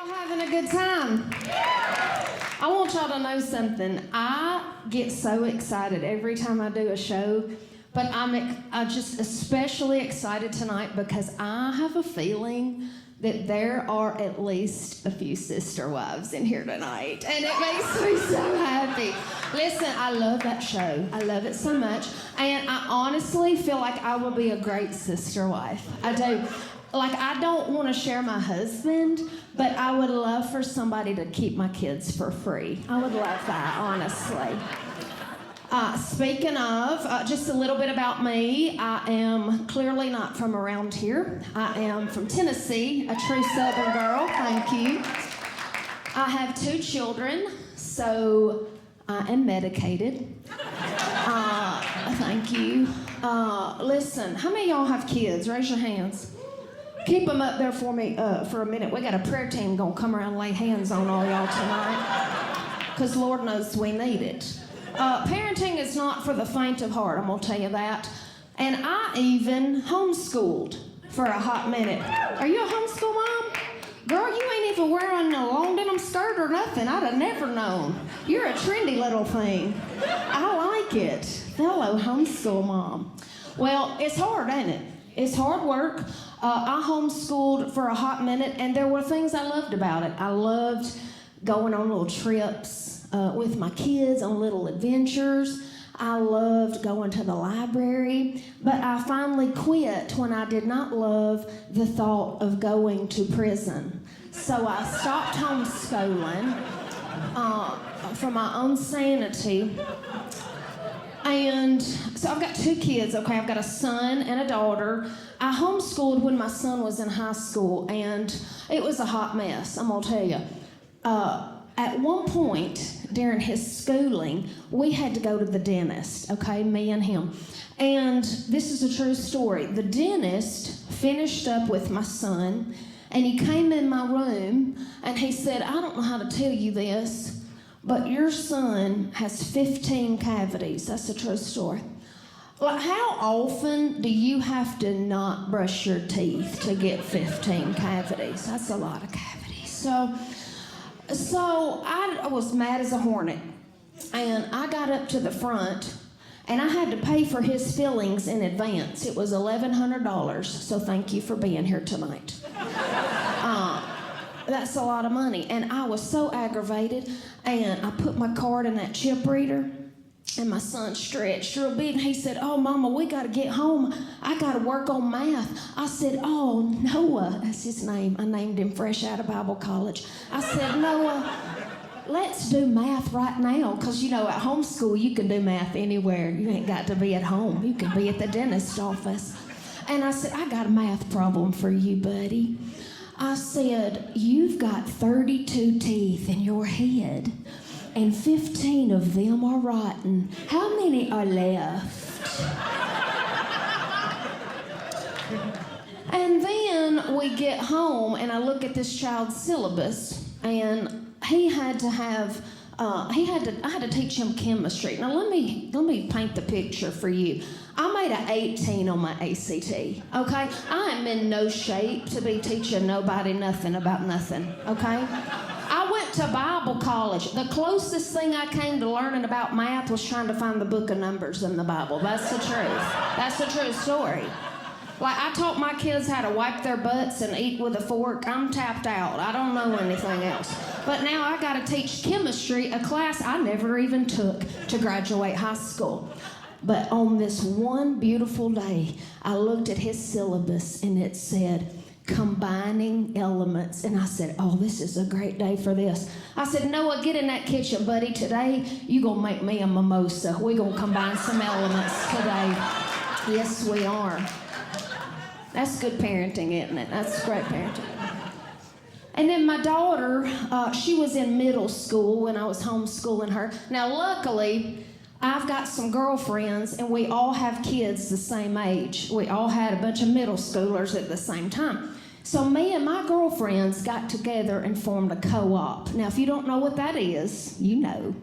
Y'all having a good time? I want y'all to know something. I get so excited every time I do a show, but I'm just especially excited tonight because I have a feeling that there are at least a few sister wives in here tonight, and it makes me so happy. Listen, I love that show. I love it so much, and I honestly feel like I will be a great sister wife. I do. Like, I don't want to share my husband, but I would love for somebody to keep my kids for free. I would love that, honestly. Speaking of, just a little bit about me. I am clearly not from around here. I am from Tennessee, a true Southern girl. Thank you. I have 2 children, so I am medicated. Thank you. Listen, how many of y'all have kids? Raise your hands. Keep them up there for me for a minute. We got a prayer team gonna come around and lay hands on all y'all tonight, because Lord knows we need it. Parenting is not for the faint of heart, I'm gonna tell you that. And I even homeschooled for a hot minute. Are you a homeschool mom? Girl, you ain't even wearing a long denim skirt or nothing. I'd have never known. You're a trendy little thing. I like it. Hello, homeschool mom. Well, it's hard, ain't it? It's hard work. I homeschooled for a hot minute, and there were things I loved about it. I loved going on little trips with my kids, on little adventures. I loved going to the library, but I finally quit when I did not love the thought of going to prison. So I stopped homeschooling for my own sanity. And so I've got 2 kids, okay? I've got a son and a daughter. I homeschooled when my son was in high school, and it was a hot mess, I'm gonna tell you. At one point during his schooling, we had to go to the dentist, okay, me and him. And this is a true story. The dentist finished up with my son, and he came in my room, and he said, I don't know how to tell you this, but your son has 15 cavities. That's a true story. Like, how often do you have to not brush your teeth to get 15 cavities? That's a lot of cavities. So I was mad as a hornet, and I got up to the front, and I had to pay for his fillings in advance. It was $1,100, so thank you for being here tonight. That's a lot of money, and I was so aggravated, and I put my card in that chip reader, and my son stretched real big, and he said, oh, Mama, we got to get home. I got to work on math. I said, oh, Noah, that's his name. I named him fresh out of Bible college. I said, Noah, let's do math right now, because, you know, at homeschool, you can do math anywhere. You ain't got to be at home. You can be at the dentist's office. And I said, I got a math problem for you, buddy. I said, you've got 32 teeth in your head, and 15 of them are rotten. How many are left? And then we get home, and I look at this child's syllabus, and I had to teach him chemistry. Now let me paint the picture for you. I made an 18 on my ACT, okay? I am in no shape to be teaching nobody nothing about nothing, okay? I went to Bible college. The closest thing I came to learning about math was trying to find the book of Numbers in the Bible. That's the truth. That's the true story. Like, I taught my kids how to wipe their butts and eat with a fork. I'm tapped out. I don't know anything else. But now I got to teach chemistry, a class I never even took to graduate high school. But on this one beautiful day, I looked at his syllabus, and it said, combining elements. And I said, oh, this is a great day for this. I said, Noah, get in that kitchen, buddy. Today, you gonna make me a mimosa. We gonna combine some elements today. Yes, we are. That's good parenting, isn't it? That's great parenting. And then my daughter, she was in middle school when I was homeschooling her. Now, luckily, I've got some girlfriends, and we all have kids the same age. We all had a bunch of middle schoolers at the same time. So me and my girlfriends got together and formed a co-op. Now, if you don't know what that is, you know.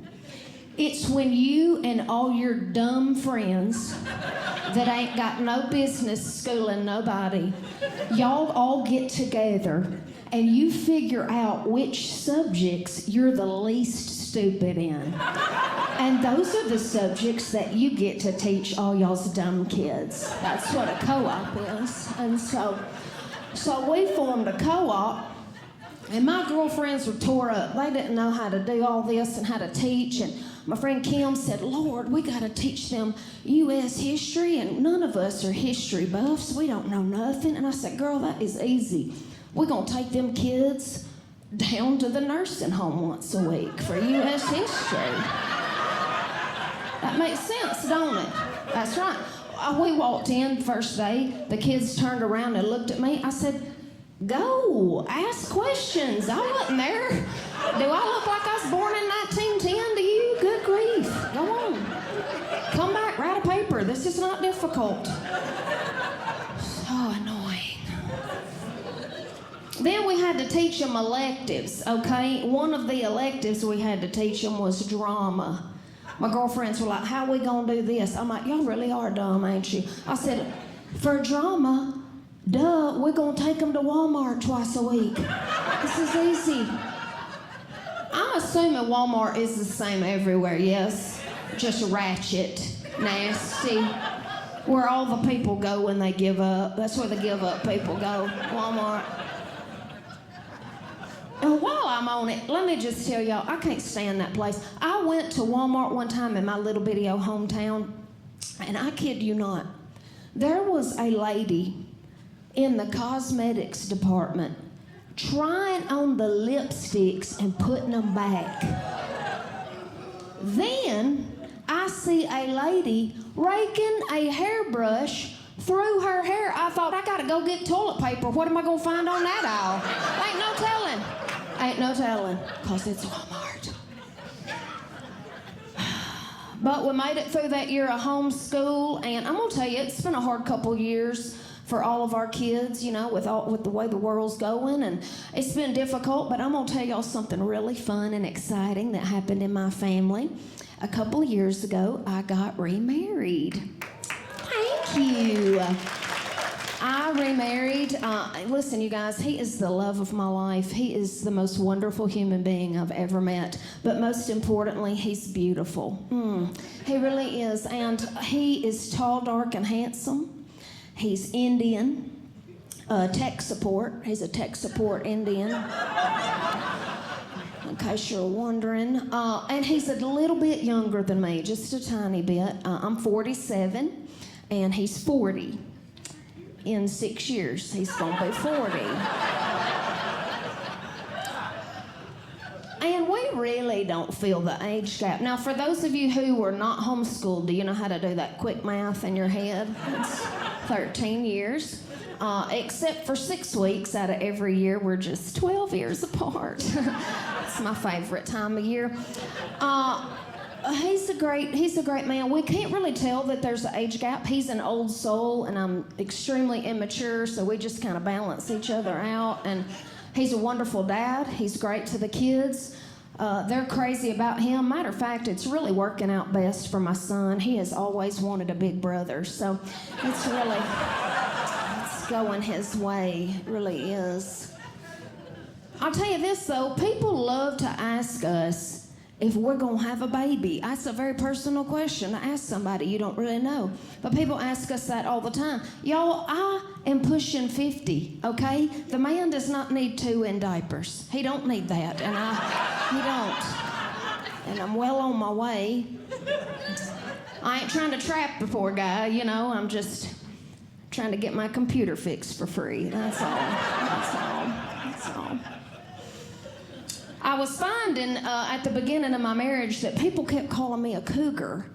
It's when you and all your dumb friends that ain't got no business schooling nobody, y'all all get together and you figure out which subjects you're the least stupid in. And those are the subjects that you get to teach all y'all's dumb kids. That's what a co-op is. And so we formed a co-op, and my girlfriends were tore up. They didn't know how to do all this and how to teach. And my friend Kim said, Lord, we got to teach them U.S. history, and none of us are history buffs. We don't know nothing. And I said, girl, that is easy. We're going to take them kids down to the nursing home once a week for U.S. history. That makes sense, don't it? That's right. We walked in first day. The kids turned around and looked at me. I said, go, ask questions. I wasn't there. Do I look like I was born in 1910 to you? Good grief. Go on. Come back, write a paper. This is not difficult. So annoying. Then we had to teach them electives, okay? One of the electives we had to teach them was drama. My girlfriends were like, how are we going to do this? I'm like, y'all really are dumb, ain't you? I said, for drama, duh, we're going to take them to Walmart twice a week. This is easy. I'm assuming Walmart is the same everywhere, yes? Just ratchet, nasty. Where all the people go when they give up. That's where the give up people go, Walmart. And while I'm on it, let me just tell y'all, I can't stand that place. I went to Walmart one time in my little bitty old hometown, and I kid you not, there was a lady in the cosmetics department trying on the lipsticks and putting them back. Then I see a lady raking a hairbrush through her hair. I thought, I gotta go get toilet paper. What am I gonna find on that aisle? Ain't no telling. Ain't no telling, because it's Walmart. But we made it through that year of homeschool, and I'm gonna tell you, it's been a hard couple years for all of our kids, you know, with the way the world's going, and it's been difficult, but I'm gonna tell y'all something really fun and exciting that happened in my family. A couple of years ago, I got remarried. Thank you. I remarried. Listen, you guys, he is the love of my life. He is the most wonderful human being I've ever met. But most importantly, he's beautiful. He really is. And he is tall, dark, and handsome. He's Indian. Tech support. He's a tech support Indian. In case you're wondering. And he's a little bit younger than me, just a tiny bit. I'm 47, and he's 40. In 6 years, he's gonna be 40. And we really don't feel the age gap. Now, for those of you who were not homeschooled, do you know how to do that quick math in your head? It's 13 years. Except for 6 weeks out of every year, we're just 12 years apart. It's my favorite time of year. He's a great man. We can't really tell that there's an age gap. He's an old soul, and I'm extremely immature, so we just kind of balance each other out. And he's a wonderful dad. He's great to the kids. They're crazy about him. Matter of fact, it's really working out best for my son. He has always wanted a big brother, so it's going his way. It really is. I'll tell you this, though. People love to ask us if we're going to have a baby. That's a very personal question to ask somebody you don't really know. But people ask us that all the time. Y'all, I am pushing 50, okay? The man does not need 2 in diapers. He don't need that, and he don't. And I'm well on my way. I ain't trying to trap the poor guy, you know. I'm just trying to get my computer fixed for free. That's all. That's all. That's all. I was finding at the beginning of my marriage that people kept calling me a cougar,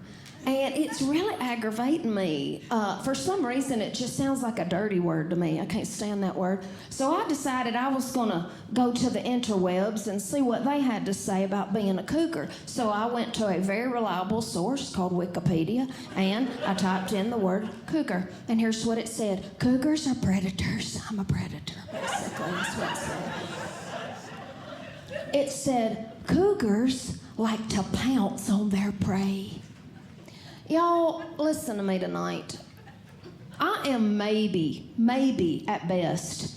and it's really aggravating me. For some reason, it just sounds like a dirty word to me. I can't stand that word. So I decided I was going to go to the interwebs and see what they had to say about being a cougar. So I went to a very reliable source called Wikipedia, and I typed in the word cougar. And here's what it said. Cougars are predators. I'm a predator, basically. That's what it said. It said, cougars like to pounce on their prey. Y'all, listen to me tonight. I am maybe at best,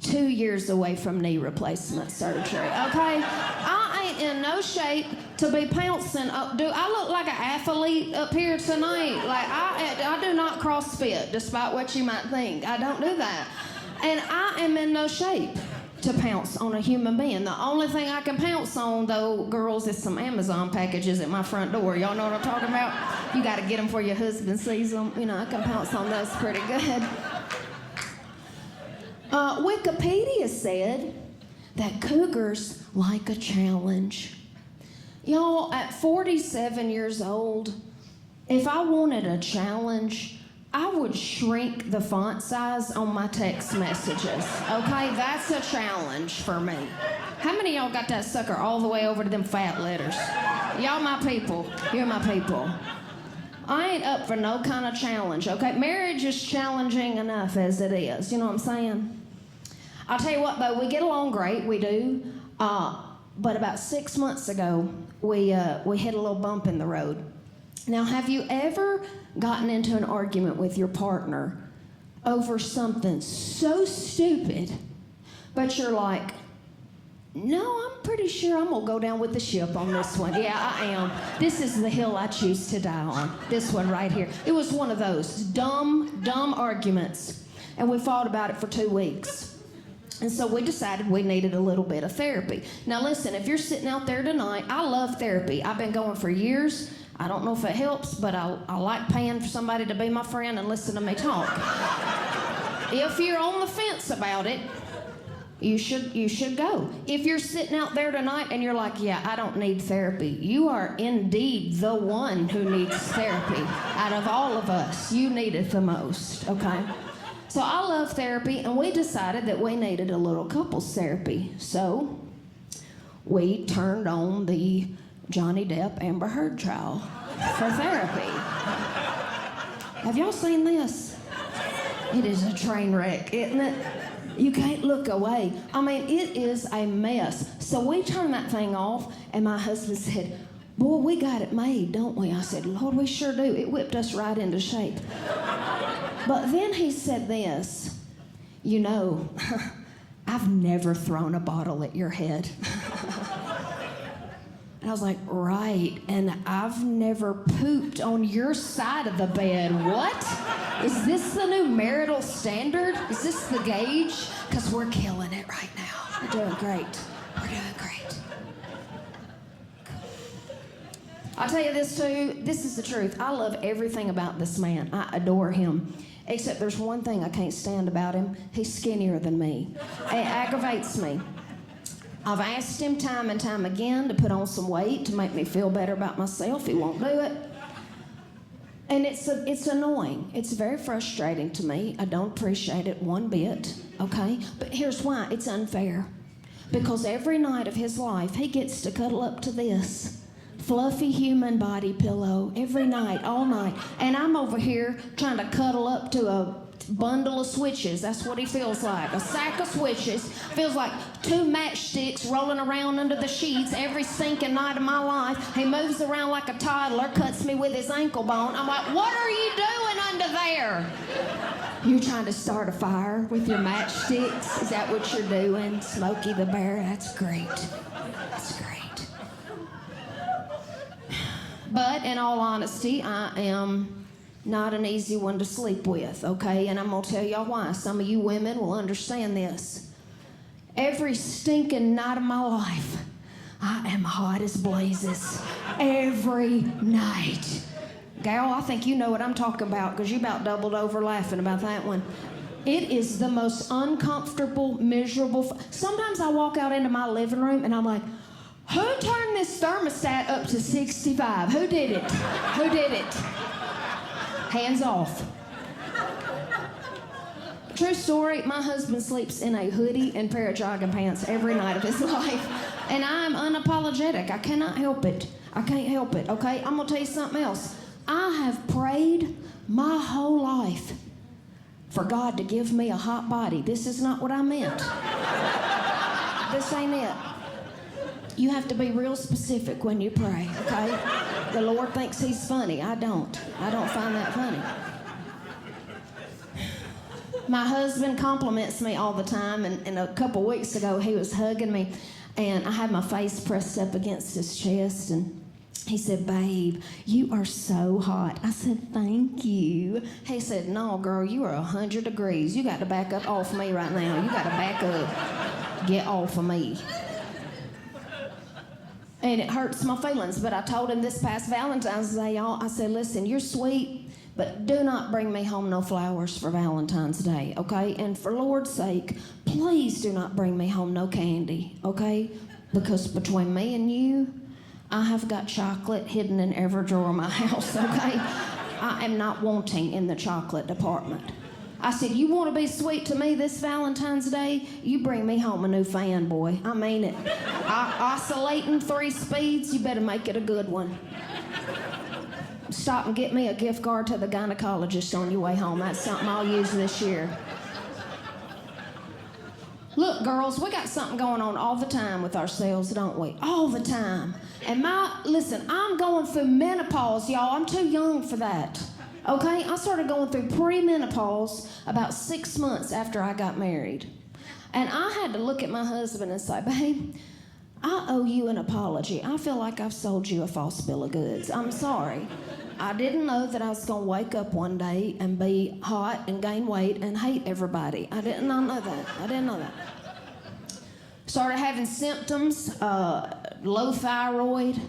2 years away from knee replacement surgery, okay? I ain't in no shape to be pouncing up. Do I look like an athlete up here tonight? Like, I do not CrossFit, despite what you might think. I don't do that. And I am in no shape to pounce on a human being. The only thing I can pounce on, though, girls, is some Amazon packages at my front door. Y'all know what I'm talking about? You got to get them before your husband sees them. You know, I can pounce on those pretty good. Wikipedia said that cougars like a challenge. Y'all, at 47 years old, if I wanted a challenge, I would shrink the font size on my text messages, okay? That's a challenge for me. How many of y'all got that sucker all the way over to them fat letters? Y'all my people. You're my people. I ain't up for no kind of challenge, okay? Marriage is challenging enough as it is. You know what I'm saying? I'll tell you what, though, we get along great. We do. But about 6 months ago, we hit a little bump in the road. Now, have you ever gotten into an argument with your partner over something so stupid, but you're like, no, I'm pretty sure I'm going to go down with the ship on this one. Yeah, I am. This is the hill I choose to die on. This one right here. It was one of those dumb arguments. And we fought about it for 2 weeks. And so we decided we needed a little bit of therapy. Now listen, if you're sitting out there tonight, I love therapy. I've been going for years. I don't know if it helps, but I like paying for somebody to be my friend and listen to me talk. If you're on the fence about it, you should go. If you're sitting out there tonight and you're like, yeah, I don't need therapy, you are indeed the one who needs therapy. Out of all of us, you need it the most, okay? So I love therapy, and we decided that we needed a little couples therapy. So we turned on the Johnny Depp Amber Heard trial for therapy. Have y'all seen this? It is a train wreck, isn't it? You can't look away. I mean, it is a mess. So we turned that thing off, and my husband said, boy, we got it made, don't we? I said, Lord, we sure do. It whipped us right into shape. But then he said this, you know, I've never thrown a bottle at your head. And I was like, right, and I've never pooped on your side of the bed. What? Is this the new marital standard? Is this the gauge? Because we're killing it right now. We're doing great. We're doing great. I'll tell you this too, this is the truth. I love everything about this man. I adore him. Except there's one thing I can't stand about him. He's skinnier than me. It aggravates me. I've asked him time and time again to put on some weight to make me feel better about myself. He won't do it. And it's annoying. It's very frustrating to me. I don't appreciate it one bit, okay? But here's why. It's unfair. Because every night of his life, he gets to cuddle up to this fluffy human body pillow every night, all night. And I'm over here trying to cuddle up to a bundle of switches. That's what he feels like. A sack of switches. Feels like 2 matchsticks rolling around under the sheets every stinking night of my life. He moves around like a toddler, cuts me with his ankle bone. I'm like, what are you doing under there? You trying to start a fire with your matchsticks? Is that what you're doing? Smokey the Bear? That's great. That's great. But in all honesty, I am not an easy one to sleep with, okay? And I'm going to tell y'all why. Some of you women will understand this. Every stinking night of my life, I am hot as blazes. Every night. Gal, I think you know what I'm talking about because you about doubled over laughing about that one. It is the most uncomfortable, miserable. Sometimes I walk out into my living room and I'm like, who turned this thermostat up to 65? Who did it? Who did it? Hands off. True story, my husband sleeps in a hoodie and pair of jogging pants every night of his life. And I'm unapologetic. I cannot help it. I can't help it, okay? I'm going to tell you something else. I have prayed my whole life for God to give me a hot body. This is not what I meant. This ain't it. You have to be real specific when you pray, okay? The Lord thinks he's funny. I don't. I don't find that funny. My husband compliments me all the time, and a couple weeks ago he was hugging me, and I had my face pressed up against his chest, and he said, "Babe, you are so hot." I said, "Thank you." He said, "No, girl, you are 100 degrees. You got to back up off me right now. You got to back up. Get off of me." And it hurts my feelings, but I told him this past Valentine's Day, y'all, I said, "Listen, you're sweet, but do not bring me home no flowers for Valentine's Day, okay? And for Lord's sake, please do not bring me home no candy, okay? Because between me and you, I have got chocolate hidden in every drawer of my house, okay? I am not wanting in the chocolate department." I said, "You want to be sweet to me this Valentine's Day? You bring me home a new fan, boy. I mean it. Oscillating 3 speeds, you better make it a good one. Stop and get me a gift card to the gynecologist on your way home. That's something I'll use this year." Look, girls, we got something going on all the time with ourselves, don't we? All the time. And listen, I'm going through menopause, y'all. I'm too young for that. Okay? I started going through premenopause about 6 months after I got married. And I had to look at my husband and say, "Babe, I owe you an apology. I feel like I've sold you a false bill of goods. I'm sorry. I didn't know that I was going to wake up one day and be hot and gain weight and hate everybody. I didn't know that. I didn't know that." Started having symptoms, low thyroid,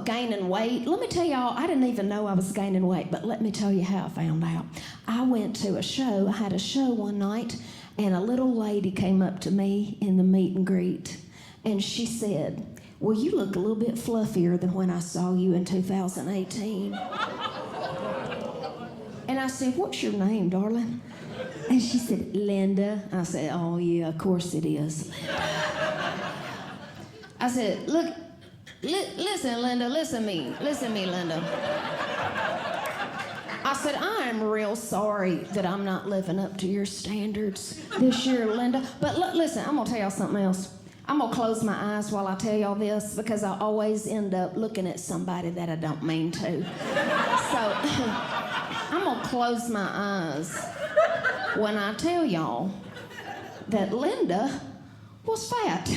gaining weight. Let me tell y'all, I didn't even know I was gaining weight, but let me tell you how I found out. I went to a show. I had a show one night, and a little lady came up to me in the meet and greet, and she said, "Well, you look a little bit fluffier than when I saw you in 2018. And I said, "What's your name, darling?" And she said, "Linda." I said, "Oh, yeah, of course it is, Linda." I said, "Listen, Linda, listen to me, Linda." I said, "I am real sorry that I'm not living up to your standards this year, Linda. But listen, I'm going to tell y'all something else. I'm going to close my eyes while I tell y'all this because I always end up looking at somebody that I don't mean to. So I'm going to close my eyes when I tell y'all that Linda was fat."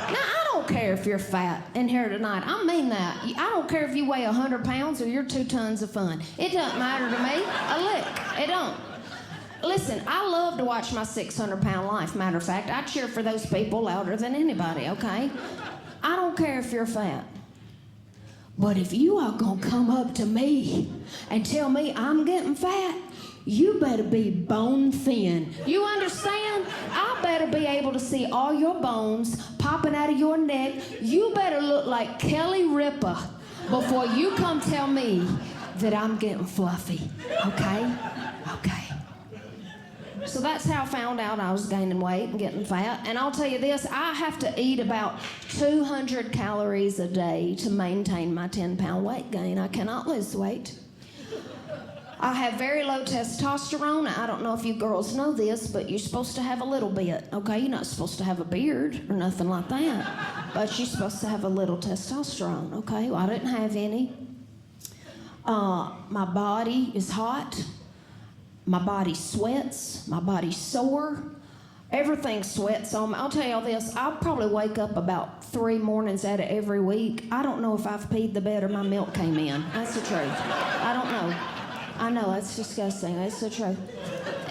Now, I don't care if you're fat in here tonight. I mean that. I don't care if you weigh 100 pounds or you're 2 tons of fun. It doesn't matter to me a lick. It don't. Listen, I love to watch my 600-pound life. Matter of fact, I cheer for those people louder than anybody, okay? I don't care if you're fat. But if you are going to come up to me and tell me I'm getting fat, you better be bone thin. You understand? I better be able to see all your bones popping out of your neck. You better look like Kelly Ripa before you come tell me that I'm getting fluffy, okay? Okay. So that's how I found out I was gaining weight and getting fat. And I'll tell you this, I have to eat about 200 calories a day to maintain my 10-pound weight gain. I cannot lose weight. I have very low testosterone. I don't know if you girls know this, but you're supposed to have a little bit, okay? You're not supposed to have a beard or nothing like that. But you're supposed to have a little testosterone, okay? Well, I didn't have any. My body is hot. My body sweats. My body's sore. Everything sweats on me. I'll tell y'all this. I'll probably wake up about 3 mornings out of every week. I don't know if I've peed the bed or my milk came in. That's the truth. I don't know. I know, it's disgusting. That's the truth.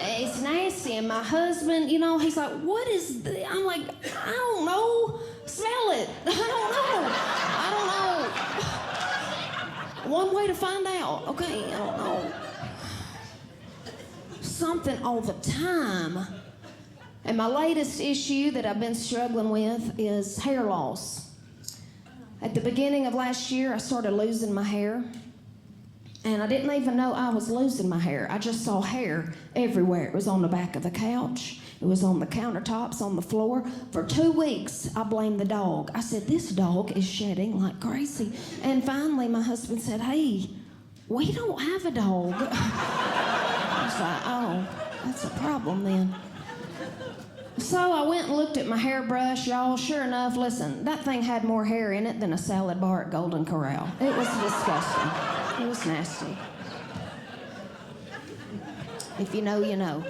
It's nasty. And my husband, you know, he's like, "What is this?" I'm like, "I don't know. Smell it." I don't know. One way to find out. Okay, I don't know. Something all the time. And my latest issue that I've been struggling with is hair loss. At the beginning of last year, I started losing my hair. And I didn't even know I was losing my hair. I just saw hair everywhere. It was on the back of the couch. It was on the countertops, on the floor. For 2 weeks, I blamed the dog. I said, "This dog is shedding like crazy." And finally, my husband said, "Hey, we don't have a dog." I was like, "Oh, that's a problem then." So I went and looked at my hairbrush, y'all. Sure enough, listen, that thing had more hair in it than a salad bar at Golden Corral. It was disgusting. It was nasty. If you know, you know.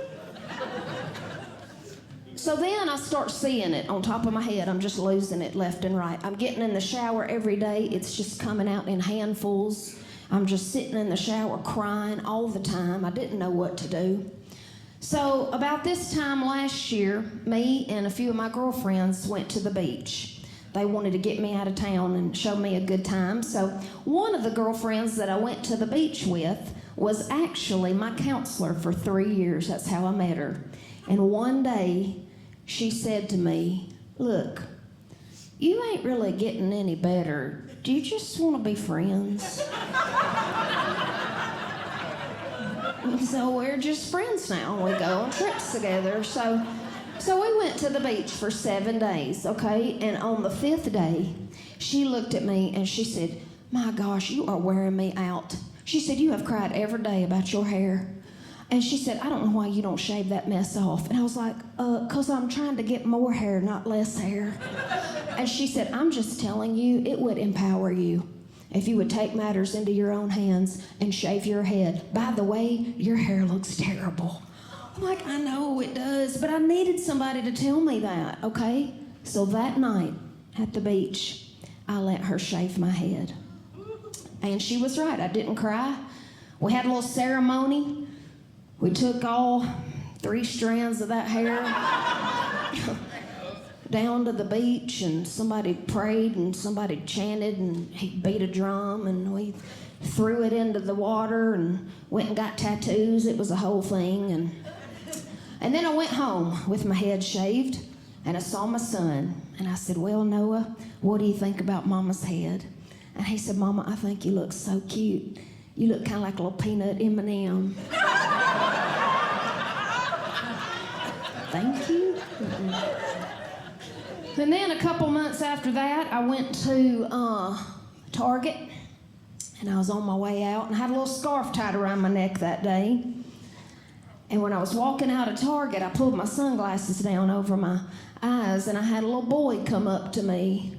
So then I start seeing it on top of my head. I'm just losing it left and right. I'm getting in the shower every day. It's just coming out in handfuls. I'm just sitting in the shower crying all the time. I didn't know what to do. So about this time last year, me and a few of my girlfriends went to the beach. They wanted to get me out of town and show me a good time. So one of the girlfriends that I went to the beach with was actually my counselor for 3 years. That's how I met her. And one day, she said to me, "Look, you ain't really getting any better. Do you just want to be friends?" So we're just friends now. We go on trips together. So we went to the beach for 7 days, okay? And on the 5th day, she looked at me and she said, "My gosh, you are wearing me out." She said, "You have cried every day about your hair." And she said, "I don't know why you don't shave that mess off." And I was like, 'Cause I'm trying to get more hair, not less hair." And she said, "I'm just telling you, it would empower you if you would take matters into your own hands and shave your head. By the way, your hair looks terrible." I'm like, "I know it does, but I needed somebody to tell me that, okay?" So that night at the beach, I let her shave my head. And she was right, I didn't cry. We had a little ceremony. We took all 3 strands of that hair down to the beach, and somebody prayed and somebody chanted and he beat a drum, and we threw it into the water and went and got tattoos. It was a whole thing. And then I went home with my head shaved, and I saw my son, and I said, "Well, Noah, what do you think about Mama's head?" And he said, "Mama, I think you look so cute. You look kind of like a little peanut M&M." Thank you. And then a couple months after that, I went to Target, and I was on my way out, and I had a little scarf tied around my neck that day. And when I was walking out of Target, I pulled my sunglasses down over my eyes, and I had a little boy come up to me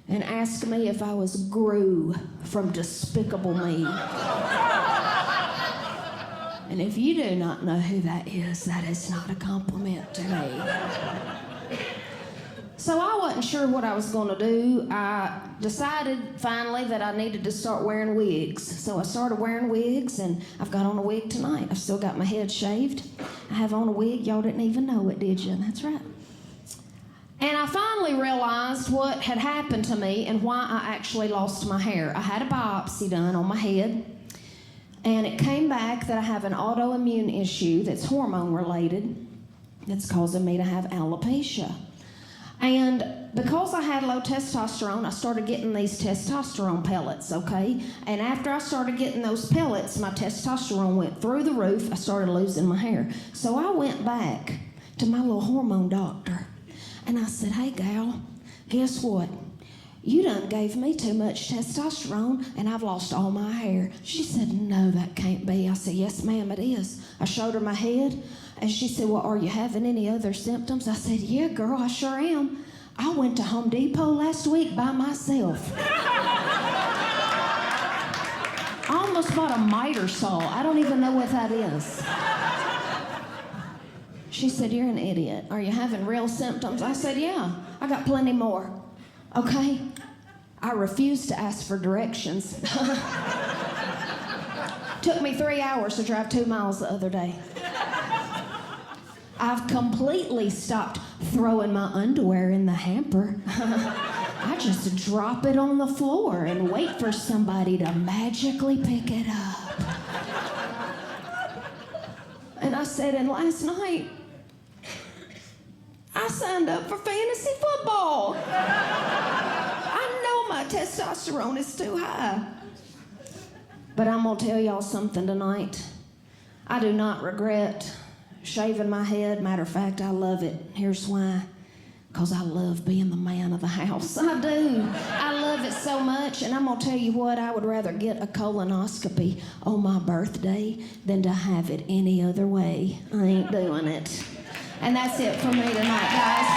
and ask me if I was Gru from Despicable Me. And if you do not know who that is not a compliment to me. So I wasn't sure what I was going to do. I decided finally that I needed to start wearing wigs. So I started wearing wigs, and I've got on a wig tonight. I've still got my head shaved. I have on a wig. Y'all didn't even know it, did you? That's right. And I finally realized what had happened to me and why I actually lost my hair. I had a biopsy done on my head, and it came back that I have an autoimmune issue that's hormone related that's causing me to have alopecia. And because I had low testosterone, I started getting these testosterone pellets, okay? And after I started getting those pellets, my testosterone went through the roof. I started losing my hair. So I went back to my little hormone doctor, and I said, "Hey, gal, guess what? You done gave me too much testosterone, and I've lost all my hair." She said, "No, that can't be." I said, "Yes, ma'am, it is." I showed her my head, and she said, "Well, are you having any other symptoms?" I said, "Yeah, girl, I sure am. I went to Home Depot last week by myself. I almost bought a miter saw. I don't even know what that is." She said, "You're an idiot. Are you having real symptoms?" I said, "Yeah, I got plenty more." Okay? I refused to ask for directions. Took me 3 hours to drive 2 miles the other day. I've completely stopped throwing my underwear in the hamper. I just drop it on the floor and wait for somebody to magically pick it up. And I said, and last night, I signed up for fantasy football. I know my testosterone is too high. But I'm going to tell y'all something tonight. I do not regret shaving my head. Matter of fact, I love it. Here's why. Because I love being the man of the house. I do. I love it so much. And I'm going to tell you what, I would rather get a colonoscopy on my birthday than to have it any other way. I ain't doing it. And that's it for me tonight, guys.